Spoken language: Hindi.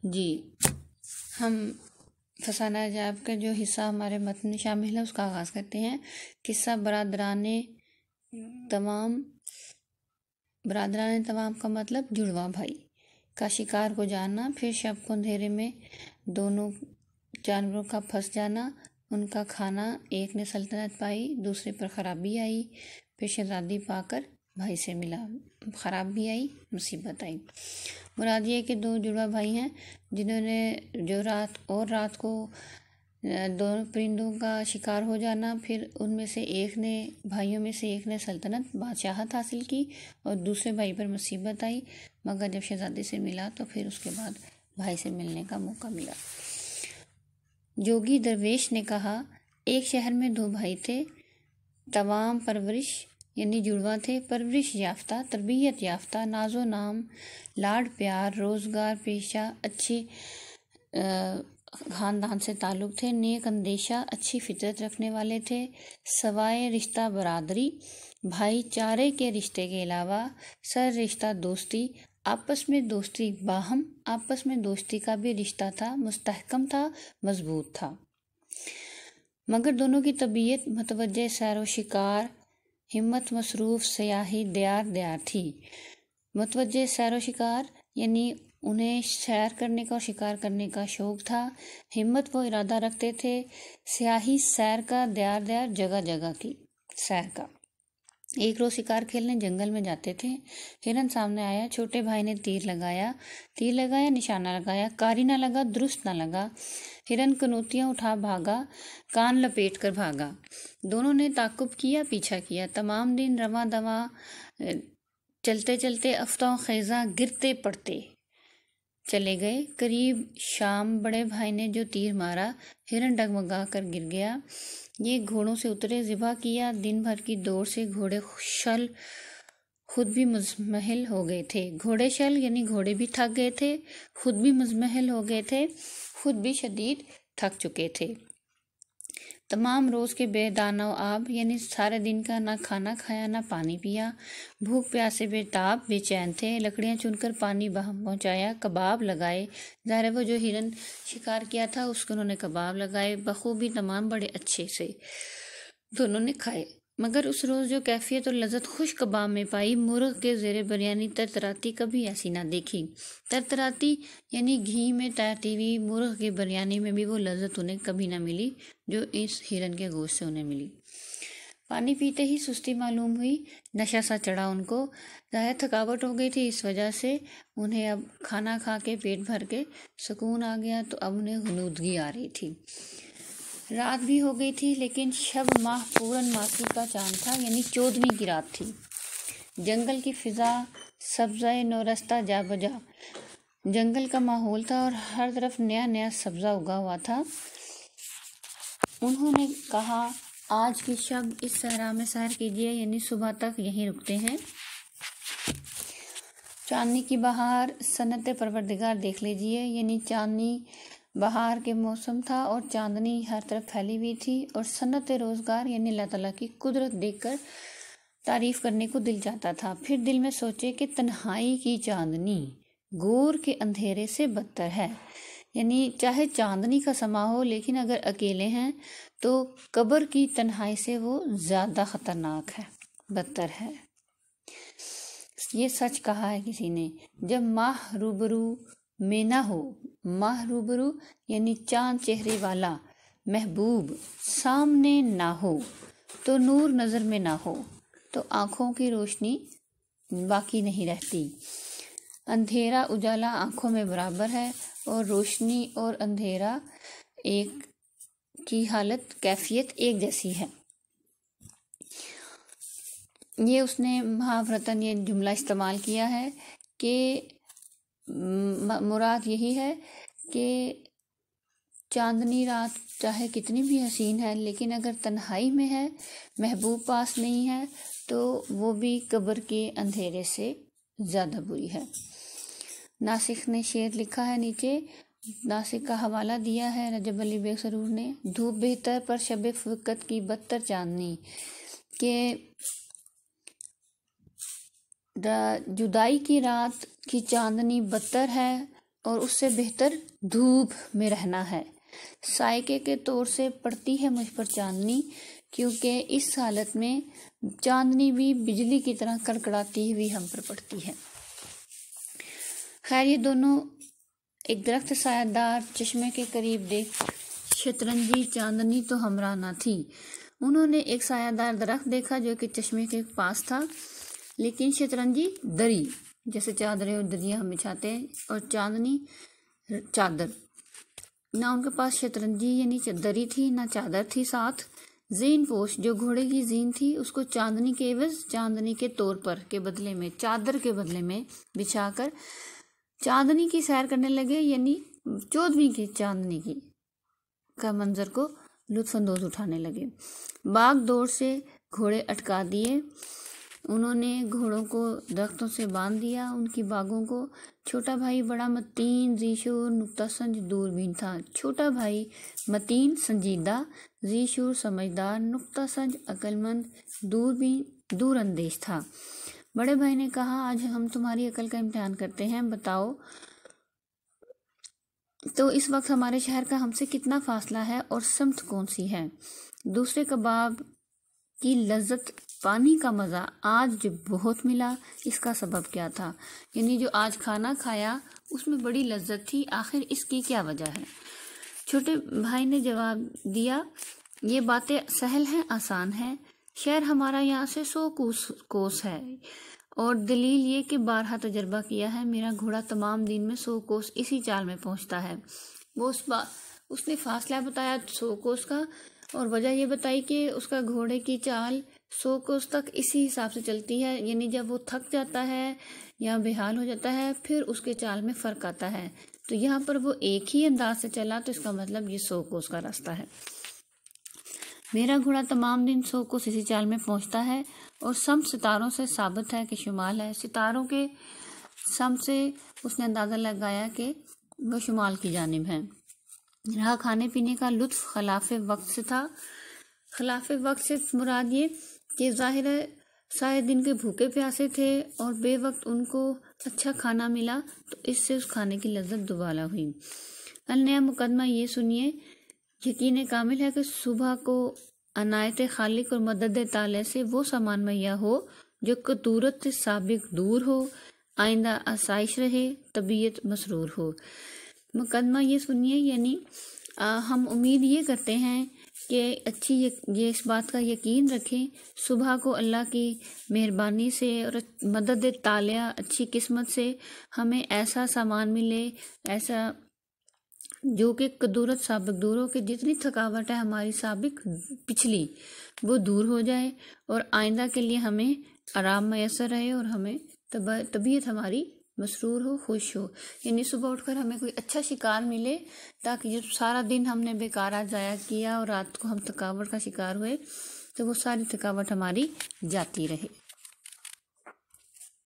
जी, हम फसाना अजाब का जो हिस्सा हमारे मतन में शामिल है उसका आगाज़ करते हैं। किस्सा बरादराने तमाम का मतलब जुड़वा भाई का शिकार को जानना, फिर शब को अंधेरे में दोनों जानवरों का फंस जाना, उनका खाना, एक ने सल्तनत पाई, दूसरे पर खराबी आई, फिर शहजादी पाकर भाई से मिला, खराबी आई, मुसीबत आई। मुराद ये कि दो जुड़वा भाई हैं जिन्होंने रात को दोनों परिंदों का शिकार हो जाना, फिर भाइयों में से एक ने सल्तनत बादशाहत हासिल की और दूसरे भाई पर मुसीबत आई, मगर जब शहजादी से मिला तो फिर उसके बाद भाई से मिलने का मौका मिला। जोगी दरवेश ने कहा, एक शहर में दो भाई थे, तमाम परवरिश यानी जुड़वा थे, परवरिश याफ्ता, तरबियत याफ्ता, नाजो नाम, लाड प्यार, रोजगार, पेशा, अच्छे खानदान से ताल्लुक थे, नेक अंदेशा, अच्छी फितरत रखने वाले थे, सवाए रिश्ता बरादरी, भाईचारे के रिश्ते के अलावा सर रिश्ता दोस्ती, आपस में दोस्ती बाहम, आपस में दोस्ती का भी रिश्ता था, मुस्तहकम था, मजबूत था। मगर दोनों की तबीयत मतवज्जे सैरो शिकार, हिम्मत मसरूफ सयाही दयार थी। मतवज्जे सैरो शिकार यानी उन्हें सैर करने का और शिकार करने का शौक था, हिम्मत वो इरादा रखते थे, स्याही सैर का, दयार जगह जगह की सैर का। एक रोज शिकार खेलने जंगल में जाते थे, हिरन सामने आया, छोटे भाई ने तीर लगाया, निशाना लगाया, कारी ना लगा, दुरुस्त ना लगा, हिरन कनौतियां उठा भागा, कान लपेट कर भागा। दोनों ने ताकुब किया, पीछा किया, तमाम दिन रवा दवा चलते चलते अफ्ताह खैजा गिरते पड़ते चले गए। करीब शाम बड़े भाई ने जो तीर मारा, हिरन डगमगा कर गिर गया। ये घोड़ों से उतरे, ज़िबा किया। दिन भर की दौड़ से घोड़े शल खुद भी मुजमहल हो गए थे। घोड़े शल यानी घोड़े भी थक गए थे, खुद भी मुजमहल हो गए थे, खुद भी शदीद थक चुके थे। तमाम रोज के बेदाना आब यानी सारे दिन का ना खाना खाया ना पानी पिया, भूख प्यास से बेताब बेचैन थे। लकड़ियां चुनकर पानी पहुंचाया, कबाब लगाए, ज़ाहिर है वो जो हिरन शिकार किया था उसको उन्होंने कबाब लगाए, बखूबी तमाम बड़े अच्छे से दोनों ने खाए। मगर उस रोज़ जो कैफियत और लज़्ज़त खुश कबाब में पाई, मुर्ग के ज़ेरे बिरयानी तरतराती कभी ऐसी ना देखी। तरतराती यानी घी में तैरती हुई मुर्ग की बिरयानी में भी वो लज़्ज़त उन्हें कभी ना मिली जो इस हिरन के गोश्त से उन्हें मिली। पानी पीते ही सुस्ती मालूम हुई, नशा सा चढ़ा उनको, ज़ाहिर थकावट हो गई थी, इस वजह से उन्हें अब खाना खा के पेट भर के सुकून आ गया, तो अब उन्हें गुनूदगी आ रही थी। रात भी हो गई थी, लेकिन शब माह पूरन मासी का चांद था, यानी 14वीं की रात थी। जंगल की फिजा सब्ज़ा नौरस्ता जा बजा, जंगल का माहौल था और हर तरफ नया नया सब्ज़ा उगा हुआ था। उन्होंने कहा, आज की शब इस सहरा में सैर कीजिए, यानी सुबह तक यहीं रुकते हैं। चांदनी की बहार सन्नत परवरदिगार देख लीजिए, यानी चांदनी बहार के मौसम था और चांदनी हर तरफ फैली हुई थी, और सन्नत रोज़गार यानी अल्लाह ताला की कुदरत देखकर तारीफ करने को दिल चाहता था। फिर दिल में सोचे कि तन्हाई की चांदनी गोर के अंधेरे से बदतर है, यानी चाहे चांदनी का समा हो लेकिन अगर अकेले हैं तो कब्र की तन्हाई से वो ज़्यादा ख़तरनाक है, बदतर है। ये सच कहा है किसी ने। जब माह रूबरू में ना हो, माह रूबरू यानी चांद चेहरे वाला महबूब सामने ना हो, तो नूर नज़र में ना हो, तो आँखों की रोशनी बाकी नहीं रहती। अंधेरा उजाला आँखों में बराबर है, और रोशनी और अंधेरा एक की हालत कैफियत एक जैसी है। ये उसने महाव्रतन ये जुमला इस्तेमाल किया है कि मुराद यही है कि चांदनी रात चाहे कितनी भी हसीन है, लेकिन अगर तन्हाई में है, महबूब पास नहीं है, तो वो भी कब्र के अंधेरे से ज़्यादा बुरी है। नासिक ने शेर लिखा है नीचे, नासिक का हवाला दिया है रजब अली बेग सरूर ने। धूप बेहतर पर शब फ़िक़त की बदतर चांदनी, के जुदाई की रात की चांदनी बदतर है और उससे बेहतर धूप में रहना है। सायके के तौर से पड़ती है मुझ पर चांदनी, क्योंकि इस हालत में चांदनी भी बिजली की तरह कड़कड़ाती हुई हम पर पड़ती है। खैर, ये दोनों एक दरख्त सायादार चश्मे के करीब देख शतरंजी चांदनी तो हमरा ना थी। उन्होंने एक सायादार दरख्त देखा जो कि चश्मे के पास था, लेकिन शतरंजी दरी, जैसे चादरें और दरियां हम बिछाते हैं, और चांदनी चादर। ना उनके पास शतरंजी यानी दरी थी, ना चादर थी। साथ जीन पोश, जो घोड़े की जीन थी, उसको चांदनी के एवज, चांदनी के तौर पर के बदले में, चादर के बदले में बिछाकर चांदनी की सैर करने लगे, यानी 14वीं की चांदनी की का मंजर को लुत्फानंदोज उठाने लगे। बाग दौड़ से घोड़े अटका दिए। उन्होंने घोड़ों को दरख्तों से बांध दिया, उनकी बागों को। छोटा भाई बड़ा मतीन, ज़ीशूर, नुक्तासंज, दूरबीन था। छोटा भाई मतीन, संजीदा, ज़ीशूर, समझदार, नुक्तासंज, अक्लमंद, दूरबीन, दूरअंदेश था। बड़े भाई ने कहा, आज हम तुम्हारी अकल का इम्तिहान करते हैं, बताओ तो इस वक्त हमारे शहर का हमसे कितना फासला है और समत कौन सी है? दूसरे कबाब की लज्जत, पानी का मज़ा आज बहुत मिला, इसका सबब क्या था? यानी जो आज खाना खाया उसमें बड़ी लज्जत थी, आखिर इसकी क्या वजह है? छोटे भाई ने जवाब दिया, ये बातें सहल हैं, आसान है। शहर हमारा यहाँ से 100 कोस है, और दलील ये कि 12 तजर्बा किया है, मेरा घोड़ा तमाम दिन में 100 कोस इसी चाल में पहुँचता है। वो उसने फासला बताया 100 कोस का, और वजह ये बताई कि उसका घोड़े की चाल 100 कोस तक इसी हिसाब से चलती है, यानी जब वो थक जाता है या बेहाल हो जाता है फिर उसके चाल में फ़र्क आता है। तो यहाँ पर वो एक ही अंदाज से चला, तो इसका मतलब ये 100 कोस का रास्ता है। मेरा घोड़ा तमाम दिन 100 कोस इसी चाल में पहुँचता है, और सम सितारों से साबित है कि शुमाल है। सितारों के सम से उसने अंदाज़ा लगाया कि वो शुमाल की जानिब है। रहा खाने पीने का लुत्फ खिलाफ़े वक्त से था। खिलाफ़े वक्त से मुराद ये कि ज़ाहिर है सारे दिन के भूखे प्यासे थे और बेवक्त उनको अच्छा खाना मिला, तो इससे उस खाने की लज्जत दुबाला हुई। नया मुकदमा ये सुनिए, यकीन कामिल है कि सुबह को अनायत खालिक और मदद ताले से वो सामान मुहैया हो जो कतूरत से साबिक दूर हो, आइंदा आसाइश रहे, तबीयत मसरूर हो। मुकदमा ये सुनिए, यानी हम उम्मीद ये करते हैं कि ये इस बात का यकीन रखें, सुबह को अल्लाह की मेहरबानी से और मदद तालिया अच्छी किस्मत से हमें ऐसा सामान मिले, ऐसा जो कि कदूरत साबिक दूर हो, कि जितनी थकावट है हमारी साबिक पिछली वो दूर हो जाए, और आइंदा के लिए हमें आराम मैसर रहे, और हमें तबीयत हमारी मसरूर हो, खुश हो। यानी सुबह उठकर हमें कोई अच्छा शिकार मिले, ताकि जब सारा दिन हमने बेकार ज़ाया किया और रात को हम थकावट का शिकार हुए, तो वो सारी थकावट हमारी जाती रहे।